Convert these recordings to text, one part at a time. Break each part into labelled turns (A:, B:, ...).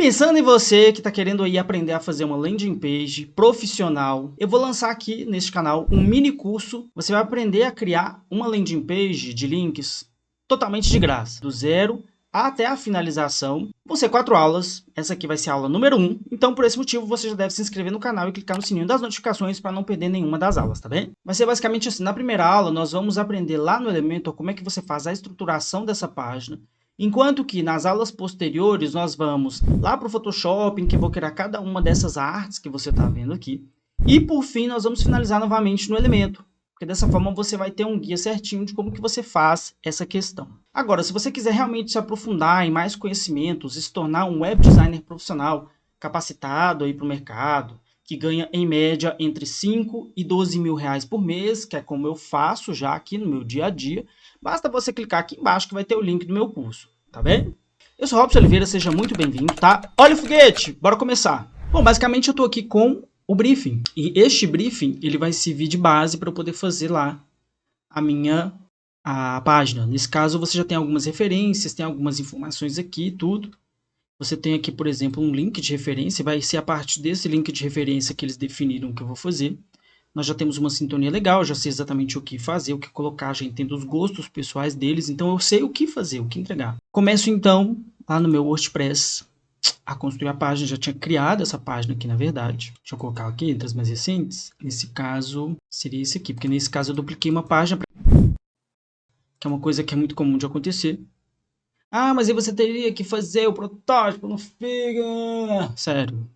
A: Pensando em você que está querendo aí aprender a fazer uma landing page profissional, eu vou lançar aqui neste canal um mini curso. Você vai aprender a criar uma landing page de links totalmente de graça, do zero até a finalização. Vão ser 4 aulas, essa aqui vai ser a aula número 1, então por esse motivo você já deve se inscrever no canal e clicar no sininho das notificações para não perder nenhuma das aulas, tá bem? Vai ser basicamente assim, na primeira aula nós vamos aprender lá no Elementor como é que você faz a estruturação dessa página, enquanto que nas aulas posteriores nós vamos lá para o Photoshop, em que eu vou criar cada uma dessas artes que você está vendo aqui, e por fim nós vamos finalizar novamente no Elementor. Porque dessa forma você vai ter um guia certinho de como que você faz essa questão. Agora, se você quiser realmente se aprofundar em mais conhecimentos e se tornar um web designer profissional capacitado aí para o mercado, que ganha em média entre 5 e 12 mil reais por mês, que é como eu faço já aqui no meu dia a dia, basta você clicar aqui embaixo que vai ter o link do meu curso, tá bem? Eu sou Robson Oliveira, seja muito bem-vindo, tá? Olha o foguete, bora começar. Bom, basicamente eu estou aqui com o briefing. E este briefing ele vai servir de base para eu poder fazer lá a página. Nesse caso, você já tem algumas referências, tem algumas informações aqui, tudo. Você tem aqui, por exemplo, um link de referência. Vai ser a partir desse link de referência que eles definiram que eu vou fazer. Nós já temos uma sintonia legal, já sei exatamente o que fazer, o que colocar, já entendo os gostos pessoais deles. Então, eu sei o que fazer, o que entregar. Começo, então, lá no meu WordPress a construir a página, já tinha criado essa página aqui, na verdade. Deixa eu colocar aqui entre as mais recentes. Nesse caso, seria esse aqui, porque nesse caso eu dupliquei uma página, que é uma coisa que é muito comum de acontecer. Ah, mas aí você teria que fazer o protótipo no Figma. Sério,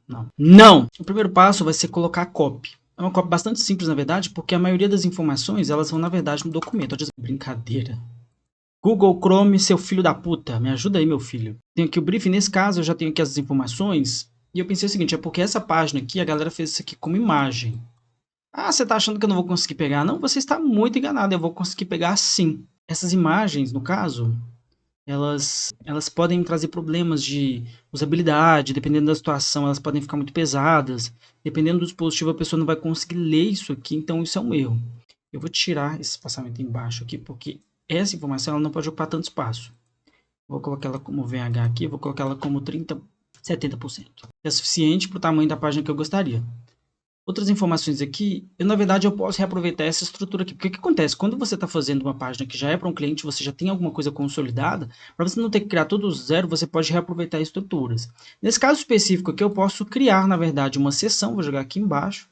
A: não. Não! O primeiro passo vai ser colocar a copy. É uma copy bastante simples, na verdade, porque a maioria das informações, elas vão, na verdade, no documento. Brincadeira. Google Chrome, seu filho da puta, me ajuda aí, meu filho. Tenho aqui o briefing, nesse caso eu já tenho aqui as informações, e eu pensei o seguinte, é porque essa página aqui, a galera fez isso aqui como imagem. Ah, você tá achando que eu não vou conseguir pegar? Não, você está muito enganado, eu vou conseguir pegar sim. Essas imagens, no caso, elas podem trazer problemas de usabilidade, dependendo da situação, elas podem ficar muito pesadas, dependendo do dispositivo a pessoa não vai conseguir ler isso aqui, então isso é um erro. Eu vou tirar esse espaçamento embaixo aqui, porque essa informação ela não pode ocupar tanto espaço. Vou colocar ela como VH aqui, vou colocar ela como 70%. É suficiente para o tamanho da página que eu gostaria. Outras informações aqui, na verdade eu posso reaproveitar essa estrutura aqui. Porque o que acontece? Quando você está fazendo uma página que já é para um cliente, você já tem alguma coisa consolidada, para você não ter que criar tudo do zero, você pode reaproveitar estruturas. Nesse caso específico aqui, eu posso criar, na verdade, uma seção, vou jogar aqui embaixo,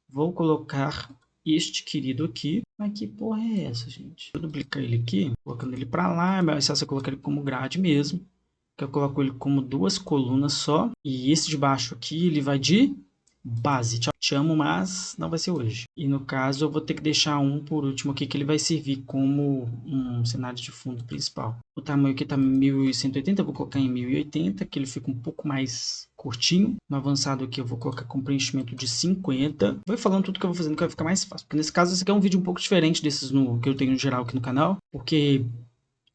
A: vou colocar este querido aqui. Mas que porra é essa, gente? Eu duplicar ele aqui, colocando ele para lá, é mais fácil eu colocar ele como grade mesmo. Que eu coloco ele como 2 colunas só. E esse de baixo aqui, ele vai de base. Te amo, mas não vai ser hoje. E no caso, eu vou ter que deixar um por último aqui, que ele vai servir como um cenário de fundo principal. O tamanho aqui tá 1180, eu vou colocar em 1080, que ele fica um pouco mais curtinho. No avançado aqui eu vou colocar com preenchimento de 50. Vou falando tudo que eu vou fazendo que vai ficar mais fácil. Porque nesse caso, esse aqui é um vídeo um pouco diferente desses que eu tenho no geral aqui no canal. Porque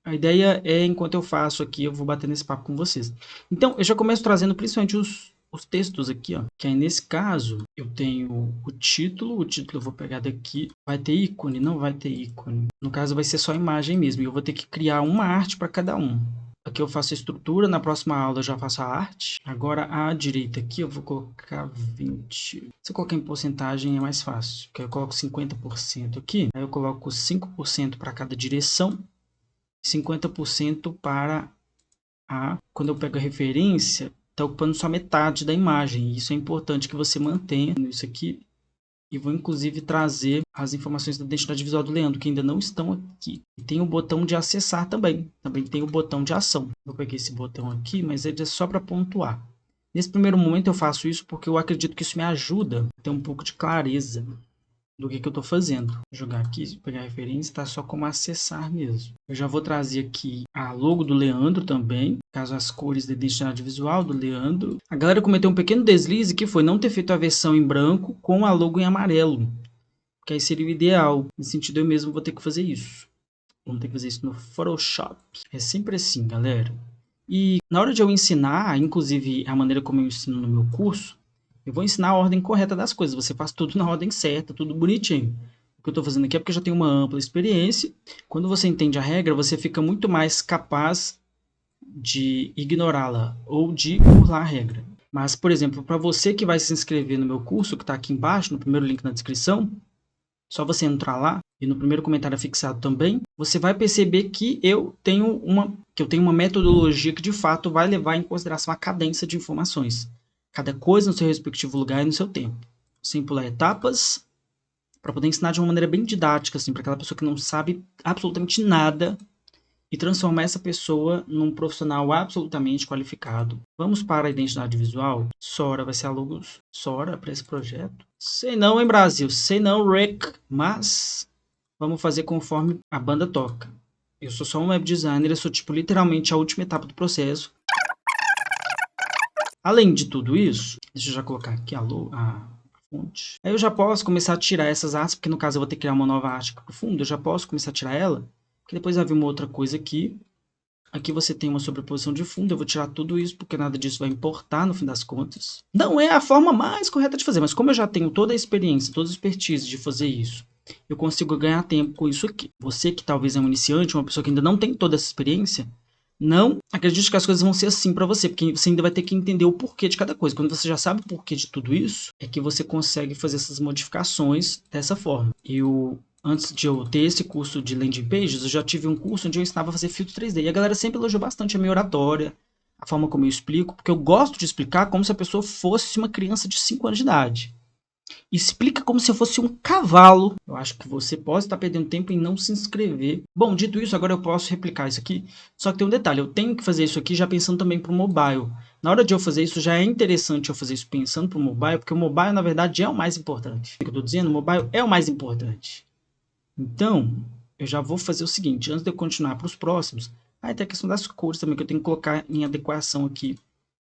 A: a ideia é, enquanto eu faço aqui, eu vou bater nesse papo com vocês. Então, eu já começo trazendo principalmente os textos aqui, ó. Que aí, nesse caso, eu tenho o título eu vou pegar daqui. Vai ter ícone? Não vai ter ícone. No caso, vai ser só imagem mesmo. E eu vou ter que criar uma arte para cada um. Aqui eu faço a estrutura, na próxima aula eu já faço a arte. Agora, à direita aqui, eu vou colocar 20. Se eu colocar em porcentagem, é mais fácil. Porque eu coloco 50% aqui. Aí eu coloco 5% para cada direção. 50% para quando eu pego a referência, está ocupando só metade da imagem. Isso é importante que você mantenha isso aqui. E vou inclusive trazer as informações da identidade visual do Leandro, que ainda não estão aqui. E tem o botão de acessar também. Também tem o botão de ação. Eu peguei esse botão aqui, mas ele é só para pontuar. Nesse primeiro momento eu faço isso porque eu acredito que isso me ajuda a ter um pouco de clareza do que eu estou fazendo. Vou jogar aqui, pegar a referência, tá só como acessar mesmo. Eu já vou trazer aqui a logo do Leandro também, caso as cores da identidade visual do Leandro. A galera cometeu um pequeno deslize que foi não ter feito a versão em branco com a logo em amarelo, que aí seria o ideal. Nesse sentido, eu mesmo vou ter que fazer isso. Vamos ter que fazer isso no Photoshop. É sempre assim, galera. E na hora de eu ensinar, inclusive a maneira como eu ensino no meu curso, eu vou ensinar a ordem correta das coisas. Você faz tudo na ordem certa, tudo bonitinho. O que eu estou fazendo aqui é porque eu já tenho uma ampla experiência. Quando você entende a regra, você fica muito mais capaz de ignorá-la ou de burlar a regra. Mas, por exemplo, para você que vai se inscrever no meu curso, que está aqui embaixo, no primeiro link na descrição, só você entrar lá, e no primeiro comentário fixado também, você vai perceber que eu tenho uma metodologia que de fato vai levar em consideração a cadência de informações. Cada coisa no seu respectivo lugar e no seu tempo. Sem pular etapas, para poder ensinar de uma maneira bem didática, assim, para aquela pessoa que não sabe absolutamente nada e transformar essa pessoa num profissional absolutamente qualificado. Vamos para a identidade visual? Sora vai ser a logo Sora para esse projeto. Sei não, hein, Brasil? Sei não, Rick. Mas vamos fazer conforme a banda toca. Eu sou só um web designer, eu sou tipo literalmente a última etapa do processo. Além de tudo isso, deixa eu já colocar aqui a fonte. Aí eu já posso começar a tirar essas artes, porque no caso eu vou ter que criar uma nova arte para o fundo, eu já posso começar a tirar ela, porque depois vai vir uma outra coisa aqui. Aqui você tem uma sobreposição de fundo, eu vou tirar tudo isso, porque nada disso vai importar no fim das contas. Não é a forma mais correta de fazer, mas como eu já tenho toda a experiência, toda a expertise de fazer isso, eu consigo ganhar tempo com isso aqui. Você que talvez é um iniciante, uma pessoa que ainda não tem toda essa experiência, não acredite que as coisas vão ser assim para você, porque você ainda vai ter que entender o porquê de cada coisa. Quando você já sabe o porquê de tudo isso, é que você consegue fazer essas modificações dessa forma. Antes de eu ter esse curso de landing pages, eu já tive um curso onde eu ensinava a fazer filtro 3D. E a galera sempre elogiou bastante a minha oratória, a forma como eu explico, porque eu gosto de explicar como se a pessoa fosse uma criança de 5 anos de idade. Explica como se eu fosse um cavalo. Eu acho que você pode estar perdendo tempo em não se inscrever. Bom, dito isso, agora eu posso replicar isso aqui. Só que tem um detalhe, eu tenho que fazer isso aqui já pensando também para o mobile. Na hora de eu fazer isso, já é interessante eu fazer isso pensando para o mobile, porque o mobile, na verdade, é o mais importante. O que eu estou dizendo, o mobile é o mais importante. Então, eu já vou fazer o seguinte, antes de eu continuar para os próximos, aí tem a questão das cores também, que eu tenho que colocar em adequação aqui.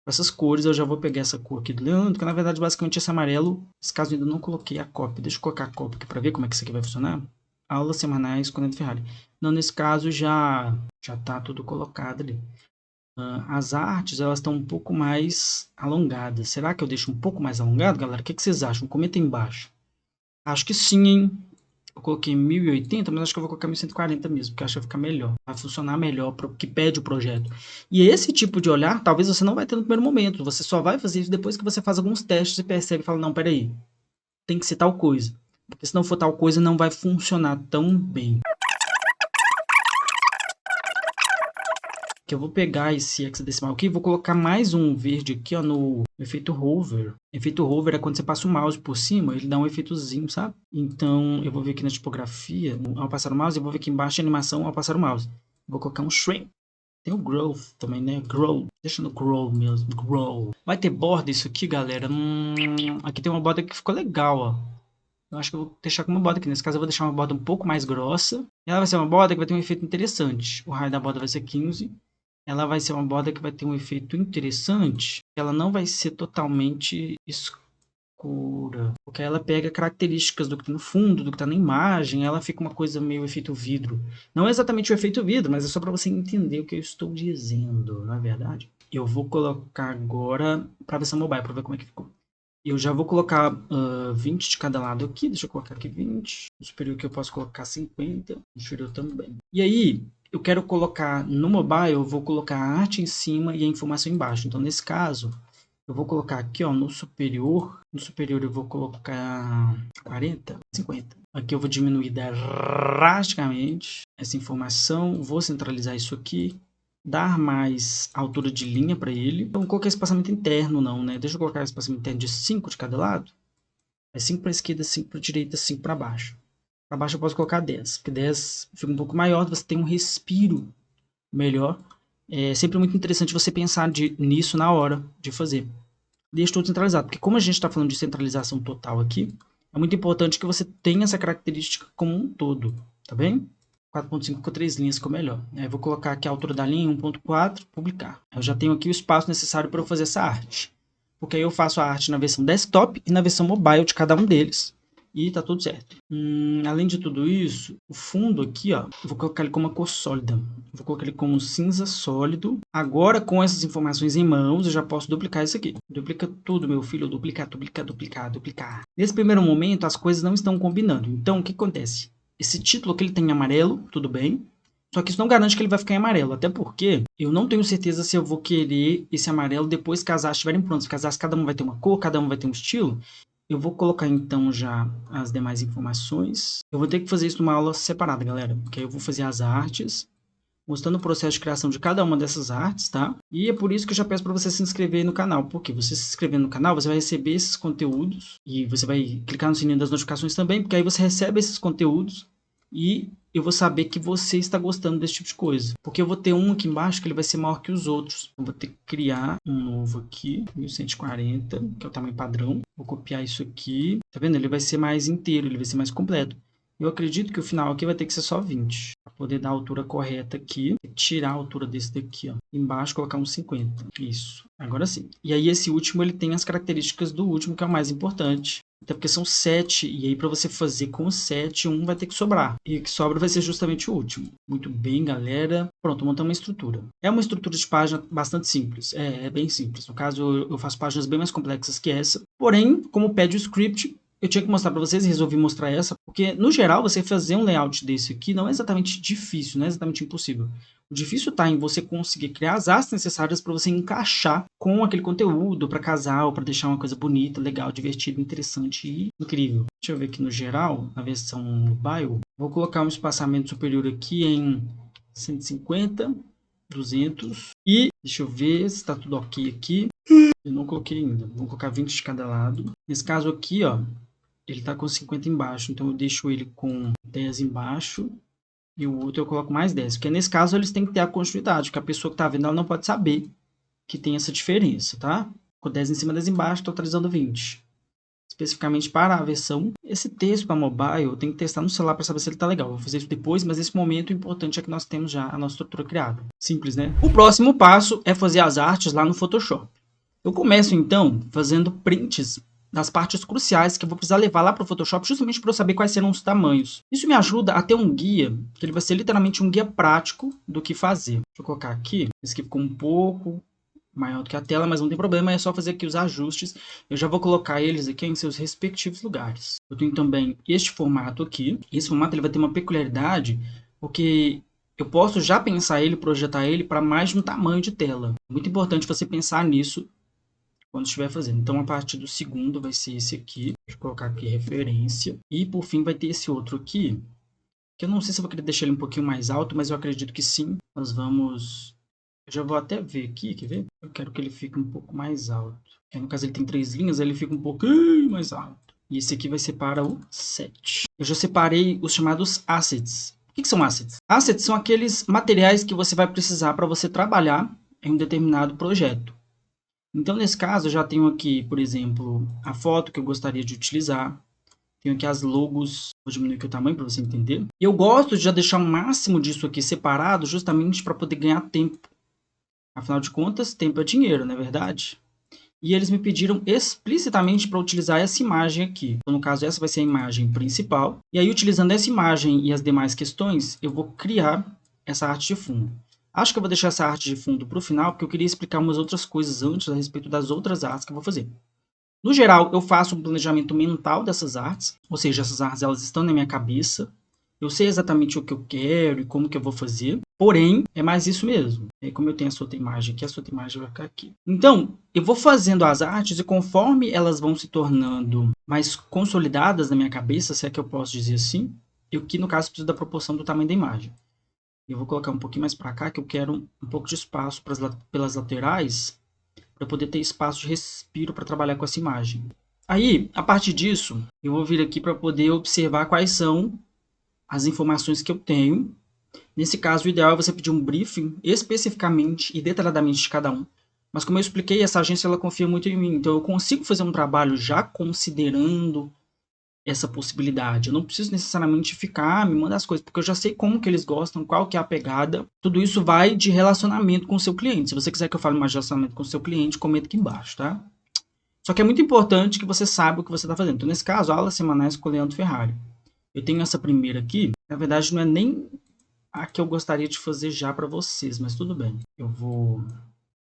A: Essas cores, eu já vou pegar essa cor aqui do Leandro, que na verdade basicamente esse amarelo, nesse caso eu ainda não coloquei a cópia. Deixa eu colocar a cópia aqui para ver como é que isso aqui vai funcionar. Aulas semanais com Neto Ferrari. Não, nesse caso já tá tudo colocado ali. As artes, elas estão um pouco mais alongadas. Será que eu deixo um pouco mais alongado, galera? O que vocês acham? Comenta aí embaixo. Acho que sim, hein? Eu coloquei 1080, mas acho que eu vou colocar 1140 mesmo, porque acho que vai ficar melhor. Vai funcionar melhor para o que pede o projeto. E esse tipo de olhar, talvez você não vai ter no primeiro momento. Você só vai fazer isso depois que você faz alguns testes e percebe e fala, não, peraí, tem que ser tal coisa. Porque se não for tal coisa, não vai funcionar tão bem. Que eu vou pegar esse hexadecimal aqui e vou colocar mais um verde aqui, ó, no efeito hover. Efeito hover é quando você passa o mouse por cima, ele dá um efeitozinho, sabe? Então, eu vou vir aqui na tipografia, ao passar o mouse, eu vou vir aqui embaixo em animação ao passar o mouse. Vou colocar um shrink. Tem o growth também, né? Grow. Deixa no grow mesmo. Grow. Vai ter borda isso aqui, galera? Aqui tem uma borda que ficou legal, ó. Eu acho que eu vou deixar com uma borda aqui. Nesse caso, eu vou deixar uma borda um pouco mais grossa. E ela vai ser uma borda que vai ter um efeito interessante. O raio da borda vai ser 15. Ela vai ser uma borda que vai ter um efeito interessante. Ela não vai ser totalmente escura, porque ela pega características do que está no fundo, do que está na imagem, ela fica uma coisa meio efeito vidro. Não é exatamente o efeito vidro, mas é só para você entender o que eu estou dizendo, não é verdade? Eu vou colocar agora para a versão mobile, para ver como é que ficou. Eu já vou colocar 20 de cada lado aqui, deixa eu colocar aqui 20. No superior que eu posso colocar 50, no inferior também. E aí, eu quero colocar no mobile, eu vou colocar a arte em cima e a informação embaixo. Então, nesse caso, eu vou colocar aqui, ó, no superior. No superior eu vou colocar 40, 50. Aqui eu vou diminuir drasticamente essa informação. Vou centralizar isso aqui. Dar mais altura de linha para ele. Então, não coloquei espaçamento interno, não, né? Deixa eu colocar espaçamento interno de 5 de cada lado. É 5 para a esquerda, 5 para a direita, 5 para baixo. Para baixo eu posso colocar 10, porque 10 fica um pouco maior, você tem um respiro melhor. É sempre muito interessante você pensar nisso na hora de fazer. Deixa tudo centralizado, porque como a gente está falando de centralização total aqui, é muito importante que você tenha essa característica como um todo, tá bem? 4.5 com 3 linhas ficou melhor. Eu vou colocar aqui a altura da linha 1.4, publicar. Eu já tenho aqui o espaço necessário para eu fazer essa arte. Porque aí eu faço a arte na versão desktop e na versão mobile de cada um deles. E tá tudo certo. Além de tudo isso, o fundo aqui, ó, eu vou colocar ele como uma cor sólida. Vou colocar ele como cinza sólido. Agora, com essas informações em mãos, eu já posso duplicar isso aqui. Duplica tudo, meu filho. Duplicar, duplicar, duplicar, duplicar. Nesse primeiro momento, as coisas não estão combinando. Então, o que acontece? Esse título que ele tem em amarelo, tudo bem. Só que isso não garante que ele vai ficar em amarelo, até porque eu não tenho certeza se eu vou querer esse amarelo depois que as artes estiverem prontas, porque as artes cada uma vai ter uma cor, cada uma vai ter um estilo. Eu vou colocar então já as demais informações. Eu vou ter que fazer isso numa aula separada, galera, porque aí eu vou fazer as artes, mostrando o processo de criação de cada uma dessas artes, tá? E é por isso que eu já peço para você se inscrever no canal, porque você se inscrevendo no canal, você vai receber esses conteúdos e você vai clicar no sininho das notificações também, porque aí você recebe esses conteúdos e eu vou saber que você está gostando desse tipo de coisa. Porque eu vou ter um aqui embaixo que ele vai ser maior que os outros. Eu vou ter que criar um novo aqui, 1140, que é o tamanho padrão. Vou copiar isso aqui. Tá vendo? Ele vai ser mais inteiro, ele vai ser mais completo. Eu acredito que o final aqui vai ter que ser só 20. Para poder dar a altura correta aqui. Tirar a altura desse daqui, ó. Embaixo colocar uns 50. Isso. Agora sim. E aí esse último ele tem as características do último, que é o mais importante. Até porque são 7, e aí para você fazer com 7, um vai ter que sobrar. E o que sobra vai ser justamente o último. Muito bem, galera. Pronto, montamos uma estrutura. É uma estrutura de página bastante simples. É bem simples. No caso, eu faço páginas bem mais complexas que essa. Porém, como pede o script, eu tinha que mostrar para vocês e resolvi mostrar essa, porque, no geral, você fazer um layout desse aqui não é exatamente difícil, não é exatamente impossível. O difícil está em você conseguir criar as artes necessárias para você encaixar com aquele conteúdo para casal, para deixar uma coisa bonita, legal, divertida, interessante e incrível. Deixa eu ver aqui no geral, na versão mobile. Vou colocar um espaçamento superior aqui em 150, 200. E deixa eu ver se está tudo ok aqui. Eu não coloquei ainda. Vou colocar 20 de cada lado. Nesse caso aqui, ó, ele está com 50 embaixo, então eu deixo ele com 10 embaixo e o outro eu coloco mais 10, porque nesse caso eles têm que ter a continuidade, porque a pessoa que está vendo ela não pode saber que tem essa diferença, tá? Com 10 em cima, 10 embaixo, totalizando 20. Especificamente para a versão, esse texto para mobile eu tenho que testar no celular para saber se ele está legal. Vou fazer isso depois, mas nesse momento o importante é que nós temos já a nossa estrutura criada. Simples, né? O próximo passo é fazer as artes lá no Photoshop. Eu começo então fazendo prints das partes cruciais que eu vou precisar levar lá para o Photoshop justamente para eu saber quais serão os tamanhos. Isso me ajuda a ter um guia, que ele vai ser literalmente um guia prático do que fazer. Deixa eu colocar aqui, esse aqui ficou um pouco maior do que a tela, mas não tem problema, é só fazer aqui os ajustes. Eu já vou colocar eles aqui em seus respectivos lugares. Eu tenho também este formato aqui. Esse formato ele vai ter uma peculiaridade, porque eu posso já pensar ele, projetar ele para mais de um tamanho de tela. Muito importante você pensar nisso quando estiver fazendo. Então, a partir do segundo vai ser esse aqui. Deixa eu colocar aqui referência. E, por fim, vai ter esse outro aqui, que eu não sei se eu vou querer deixar ele um pouquinho mais alto, mas eu acredito que sim. Nós vamos... Eu já vou até ver aqui, quer ver? Eu quero que ele fique um pouco mais alto. Aí, no caso, ele tem 3 linhas, ele fica um pouquinho mais alto. E esse aqui vai ser para o 7. Eu já separei os chamados assets. O que são assets? Assets são aqueles materiais que você vai precisar para você trabalhar em um determinado projeto. Então, nesse caso, eu já tenho aqui, por exemplo, a foto que eu gostaria de utilizar. Tenho aqui as logos, vou diminuir aqui o tamanho para você entender. E eu gosto de já deixar o máximo disso aqui separado, justamente para poder ganhar tempo. Afinal de contas, tempo é dinheiro, não é verdade? E eles me pediram explicitamente para utilizar essa imagem aqui. Então, no caso, essa vai ser a imagem principal. E aí, utilizando essa imagem e as demais questões, eu vou criar essa arte de fundo. Acho que eu vou deixar essa arte de fundo para o final, porque eu queria explicar umas outras coisas antes a respeito das outras artes que eu vou fazer. No geral, eu faço um planejamento mental dessas artes, ou seja, essas artes elas estão na minha cabeça. Eu sei exatamente o que eu quero e como que eu vou fazer, porém, é mais isso mesmo. É como eu tenho essa outra imagem aqui, essa outra imagem vai ficar aqui. Então, eu vou fazendo as artes e conforme elas vão se tornando mais consolidadas na minha cabeça, se é que eu posso dizer assim, eu que no caso preciso da proporção do tamanho da imagem. Eu vou colocar um pouquinho mais para cá, que eu quero um pouco de espaço pelas laterais, para poder ter espaço de respiro para trabalhar com essa imagem. Aí, a partir disso, eu vou vir aqui para poder observar quais são as informações que eu tenho. Nesse caso, o ideal é você pedir um briefing especificamente e detalhadamente de cada um. Mas como eu expliquei, essa agência ela confia muito em mim, então eu consigo fazer um trabalho já considerando essa possibilidade. Eu não preciso necessariamente ficar me mandar as coisas, porque eu já sei como que eles gostam, qual que é a pegada. Tudo isso vai de relacionamento com o seu cliente. Se você quiser que eu fale mais de relacionamento com o seu cliente, comenta aqui embaixo, tá? Só que é muito importante que você saiba o que você está fazendo. Então, nesse caso, aulas semanais com o Leandro Ferrari. Eu tenho essa primeira aqui. Na verdade, não é nem a que eu gostaria de fazer já para vocês, mas tudo bem. Eu vou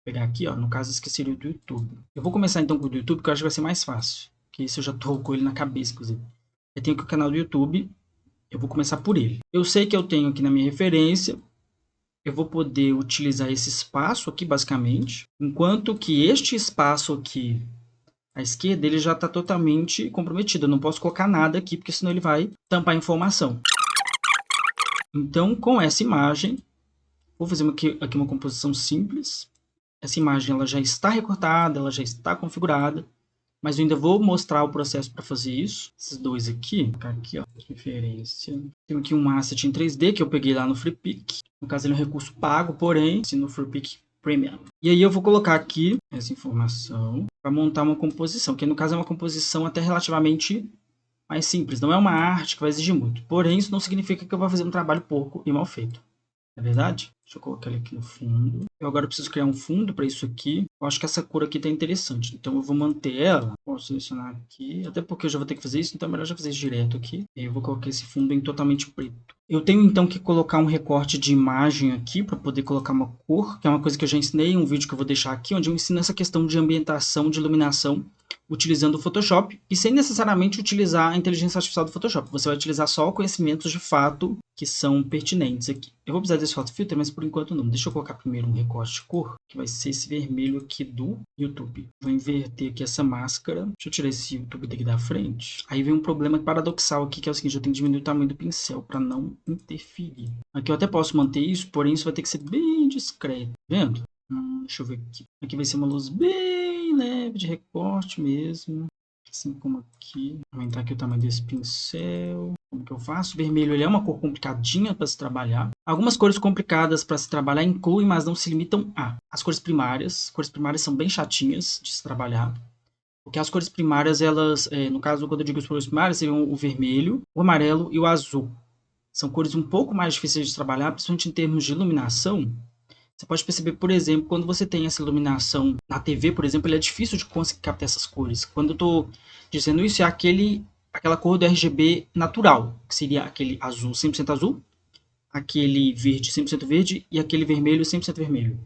A: pegar aqui, ó. No caso, esqueci do YouTube. Eu vou começar então com o do YouTube, que eu acho que vai ser mais fácil. Que isso eu já tô com ele na cabeça, inclusive. Eu tenho aqui o canal do YouTube. Eu vou começar por ele. Eu sei que eu tenho aqui na minha referência, eu vou poder utilizar esse espaço aqui, basicamente, enquanto que este espaço aqui à esquerda, ele já está totalmente comprometido. Eu não posso colocar nada aqui, porque senão ele vai tampar a informação. Então, com essa imagem, vou fazer aqui uma composição simples. Essa imagem ela já está recortada, ela já está configurada, mas eu ainda vou mostrar o processo para fazer isso. Esses dois aqui, aqui ó, referência. Tenho aqui um asset em 3D que eu peguei lá no Freepik. No caso, ele é um recurso pago, porém, no Freepik Premium. E aí eu vou colocar aqui essa informação para montar uma composição, que no caso é uma composição até relativamente mais simples. Não é uma arte que vai exigir muito. Porém, isso não significa que eu vou fazer um trabalho porco e mal feito. Não é verdade? Deixa eu colocar ele aqui no fundo. Eu agora preciso criar um fundo para isso aqui. Eu acho que essa cor aqui está interessante. Então eu vou manter ela. Posso selecionar aqui. Até porque eu já vou ter que fazer isso, então é melhor já fazer isso direto aqui. E eu vou colocar esse fundo em totalmente preto. Eu tenho então que colocar um recorte de imagem aqui para poder colocar uma cor, que é uma coisa que eu já ensinei em um vídeo que eu vou deixar aqui, onde eu ensino essa questão de ambientação, de iluminação, utilizando o Photoshop e sem necessariamente utilizar a inteligência artificial do Photoshop. Você vai utilizar só conhecimentos de fato que são pertinentes aqui. Eu vou precisar desse Photo Filter, mas por enquanto não. Deixa eu colocar primeiro um recorte de cor, que vai ser esse vermelho aqui do YouTube. Vou inverter aqui essa máscara. Deixa eu tirar esse YouTube daqui da frente. Aí vem um problema paradoxal aqui, que é o seguinte, eu tenho que diminuir o tamanho do pincel para não interferir. Aqui eu até posso manter isso, porém isso vai ter que ser bem discreto. Tá vendo? Deixa eu ver aqui. Aqui vai ser uma luz bem leve de recorte mesmo. Assim como aqui. Vou aumentar aqui o tamanho desse pincel. Como que eu faço? O vermelho ele é uma cor complicadinha para se trabalhar. Algumas cores complicadas para se trabalhar incluem, mas não se limitam a. As cores primárias. As cores primárias são bem chatinhas de se trabalhar. Porque as cores primárias, elas, no caso, quando eu digo as cores primárias, seriam o vermelho, o amarelo e o azul. São cores um pouco mais difíceis de trabalhar, principalmente em termos de iluminação. Você pode perceber, por exemplo, quando você tem essa iluminação na TV, por exemplo, ele é difícil de conseguir captar essas cores. Quando eu estou dizendo isso, é aquela cor do RGB natural, que seria aquele azul 100% azul, aquele verde 100% verde e aquele vermelho 100% vermelho,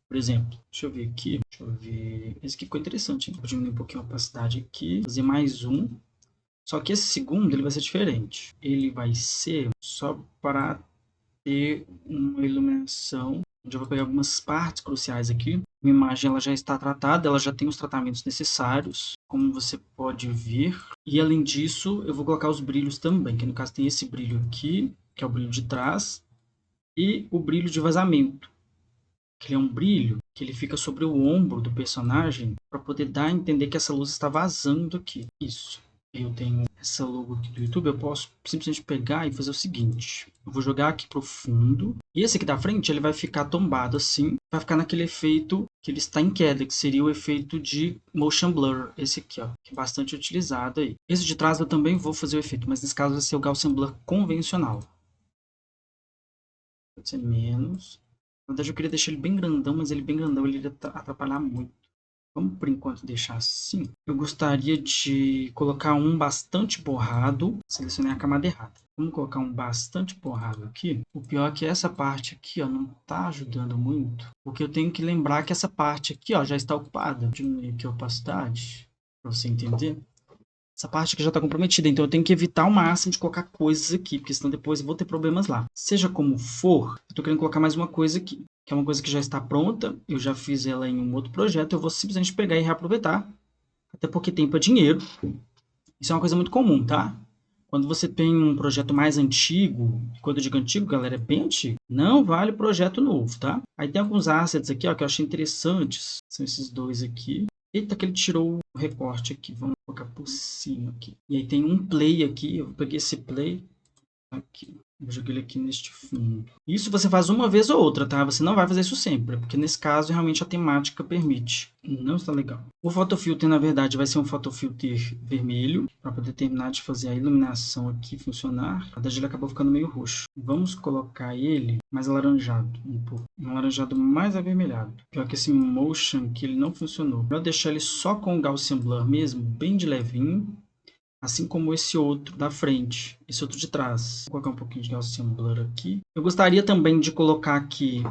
A: por exemplo. Deixa eu ver aqui. Deixa eu ver. Esse aqui ficou interessante, hein? Vou diminuir um pouquinho a opacidade aqui, fazer mais um. Só que esse segundo ele vai ser diferente. Ele vai ser só para ter uma iluminação, onde eu vou pegar algumas partes cruciais aqui. A imagem ela já está tratada, ela já tem os tratamentos necessários, como você pode ver. E além disso, eu vou colocar os brilhos também, que no caso tem esse brilho aqui, que é o brilho de trás, e o brilho de vazamento, que é um brilho que ele fica sobre o ombro do personagem, para poder dar a entender que essa luz está vazando aqui. Isso. Eu tenho essa logo aqui do YouTube, eu posso simplesmente pegar e fazer o seguinte. Eu vou jogar aqui para o fundo. E esse aqui da frente, ele vai ficar tombado assim. Vai ficar naquele efeito que ele está em queda, que seria o efeito de motion blur. Esse aqui, ó, que é bastante utilizado aí. Esse de trás eu também vou fazer o efeito, mas nesse caso vai ser o Gaussian blur convencional. Pode ser menos. Na verdade eu queria deixar ele bem grandão, mas ele bem grandão ele iria atrapalhar muito. Vamos, por enquanto, deixar assim. Eu gostaria de colocar um bastante borrado. Selecionei a camada errada. Vamos colocar um bastante borrado aqui. O pior é que essa parte aqui ó, não está ajudando muito. Porque eu tenho que lembrar que essa parte aqui ó, já está ocupada. Diminuir aqui a opacidade, para você entender. Essa parte aqui já está comprometida, então eu tenho que evitar ao máximo de colocar coisas aqui, porque senão depois eu vou ter problemas lá. Seja como for, eu estou querendo colocar mais uma coisa aqui, que é uma coisa que já está pronta, eu já fiz ela em um outro projeto, eu vou simplesmente pegar e reaproveitar, até porque tempo é dinheiro. Isso é uma coisa muito comum, tá? Quando você tem um projeto mais antigo, quando eu digo antigo, galera, é bem antigo, não vale projeto novo, tá? Aí tem alguns assets aqui, ó, que eu achei interessantes, são esses dois aqui. Eita, que ele tirou o recorte aqui, vamos colocar por cima aqui. E aí tem um play aqui, eu peguei esse play aqui. Eu joguei ele aqui neste fundo. Isso você faz uma vez ou outra, tá? Você não vai fazer isso sempre, porque nesse caso realmente a temática permite. Não está legal. O photofilter, na verdade, vai ser um photofilter vermelho, para poder terminar de fazer a iluminação aqui funcionar. Na verdade, ele acabou ficando meio roxo. Vamos colocar ele mais alaranjado, um pouco. Um alaranjado mais avermelhado. Pior que esse motion que ele não funcionou. Vou deixar ele só com o Gaussian Blur mesmo, bem de levinho. assim como esse outro da frente, esse outro de trás. Vou colocar um pouquinho de Gaussian Blur aqui. Eu gostaria também de colocar aqui,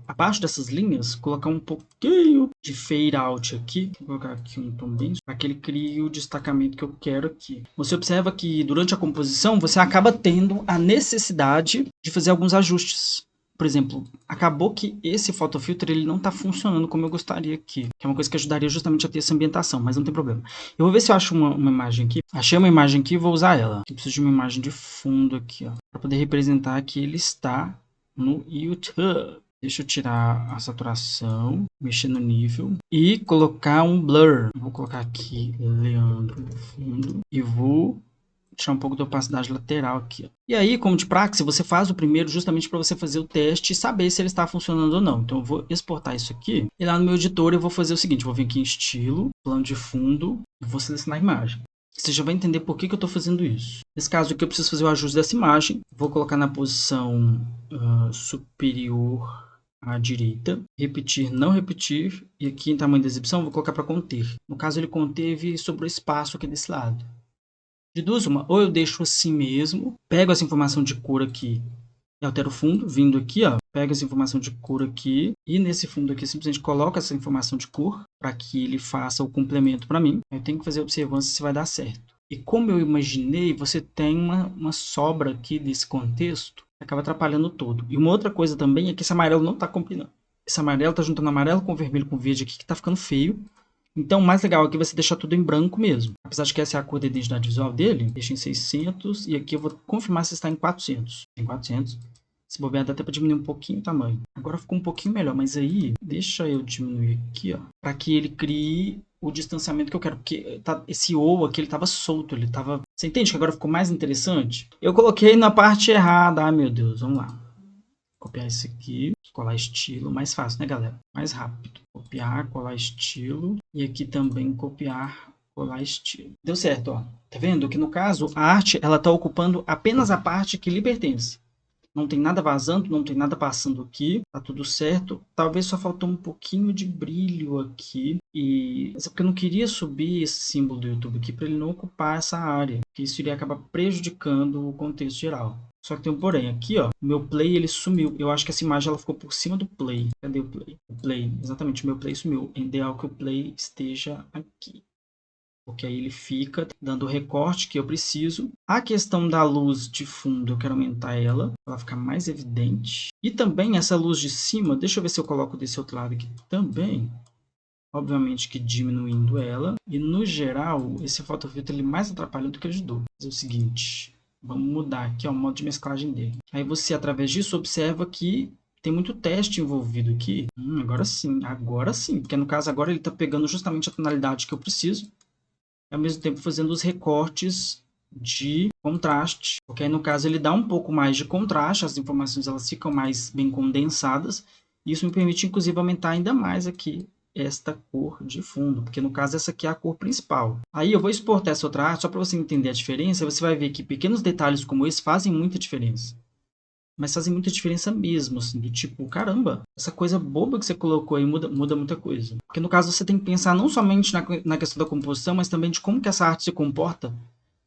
A: abaixo dessas linhas, colocar um pouquinho de fade out aqui. Vou colocar aqui um tom bem, para que ele crie o destacamento que eu quero aqui. Você observa que durante a composição, você acaba tendo a necessidade de fazer alguns ajustes. Por exemplo, acabou que esse photofilter ele não está funcionando como eu gostaria aqui, que é uma coisa que ajudaria justamente a ter essa ambientação, mas não tem problema. Eu vou ver se eu acho uma imagem aqui. Achei uma imagem aqui e vou usar ela. Eu preciso de uma imagem de fundo aqui, para poder representar que ele está no YouTube. Deixa eu tirar a saturação, mexer no nível e colocar um blur. Vou colocar aqui Leandro no fundo e vou tirar um pouco da opacidade lateral aqui. Ó. E aí, como de praxe, você faz o primeiro justamente para você fazer o teste e saber se ele está funcionando ou não. Então, eu vou exportar isso aqui. E lá no meu editor eu vou fazer o seguinte. Vou vir aqui em estilo, plano de fundo e vou selecionar a imagem. Você já vai entender por que eu estou fazendo isso. Nesse caso aqui eu preciso fazer o ajuste dessa imagem. Vou colocar na posição superior à direita. Repetir, não repetir. E aqui em tamanho da exibição eu vou colocar para conter. No caso ele conteve e sobrou espaço aqui desse lado. De duas, uma, ou eu deixo assim mesmo, pego essa informação de cor aqui e altero o fundo, vindo aqui, ó, pego essa informação de cor aqui e nesse fundo aqui simplesmente coloco essa informação de cor para que ele faça o complemento para mim. Eu tenho que fazer a observância se vai dar certo. E como eu imaginei, você tem uma sobra aqui desse contexto que acaba atrapalhando todo. E uma outra coisa também é que esse amarelo não está combinando. Esse amarelo está juntando amarelo com vermelho com verde aqui que está ficando feio. Então, o mais legal aqui é você deixar tudo em branco mesmo. Apesar de que essa é a cor da identidade visual dele, deixa em 600 e aqui eu vou confirmar se está em 400. Em 400. Se bobear, dá até para diminuir um pouquinho o tamanho. Agora ficou um pouquinho melhor, mas aí deixa eu diminuir aqui, ó, para que ele crie o distanciamento que eu quero, porque esse O aqui ele estava solto, ele estava... Você entende que agora ficou mais interessante? Eu coloquei na parte errada, meu Deus, vamos lá. Copiar isso aqui, colar estilo, mais fácil, né, galera? Mais rápido. Copiar, colar estilo e aqui também copiar, colar estilo. Deu certo, ó. Tá vendo que no caso a arte ela tá ocupando apenas a parte que lhe pertence. Não tem nada vazando, não tem nada passando aqui, tá tudo certo. Talvez só faltou um pouquinho de brilho aqui. Mas é porque eu não queria subir esse símbolo do YouTube aqui para ele não ocupar essa área, porque isso iria acabar prejudicando o contexto geral. Só que tem um porém, aqui ó, o meu play ele sumiu. Eu acho que essa imagem ela ficou por cima do play. Cadê o play? O play, exatamente, o meu play sumiu. É ideal que o play esteja aqui. Porque aí ele fica dando o recorte que eu preciso. A questão da luz de fundo, eu quero aumentar ela, para ela ficar mais evidente. E também essa luz de cima, deixa eu ver se eu coloco desse outro lado aqui também. Obviamente que diminuindo ela. E no geral, esse photofilter ele mais atrapalha do que ajudou. Vou fazer o seguinte, vamos mudar aqui ó, o modo de mesclagem dele. Aí você, através disso, observa que tem muito teste envolvido aqui. Agora sim. Porque no caso agora ele está pegando justamente a tonalidade que eu preciso. Ao mesmo tempo fazendo os recortes de contraste, porque aí no caso ele dá um pouco mais de contraste, as informações elas ficam mais bem condensadas, e isso me permite inclusive aumentar ainda mais aqui esta cor de fundo, porque no caso essa aqui é a cor principal. Aí eu vou exportar essa outra arte só para você entender a diferença, você vai ver que pequenos detalhes como esse fazem muita diferença. Mas fazem muita diferença mesmo, assim, do tipo, caramba, essa coisa boba que você colocou aí muda muita coisa. Porque no caso você tem que pensar não somente na questão da composição, mas também de como que essa arte se comporta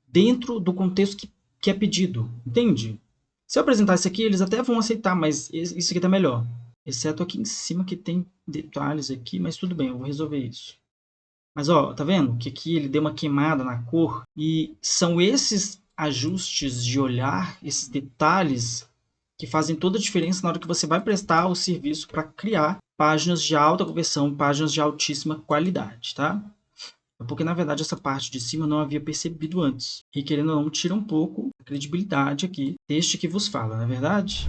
A: dentro do contexto que é pedido, entende? Se eu apresentar isso aqui, eles até vão aceitar, mas isso aqui tá melhor. Exceto aqui em cima que tem detalhes aqui, mas tudo bem, eu vou resolver isso. Mas ó, tá vendo que aqui ele deu uma queimada na cor e são esses ajustes de olhar, esses detalhes que fazem toda a diferença na hora que você vai prestar o serviço para criar páginas de alta conversão, páginas de altíssima qualidade, tá? Porque, na verdade, essa parte de cima eu não havia percebido antes. E, querendo ou não, tira um pouco a credibilidade aqui deste que vos fala, não é verdade?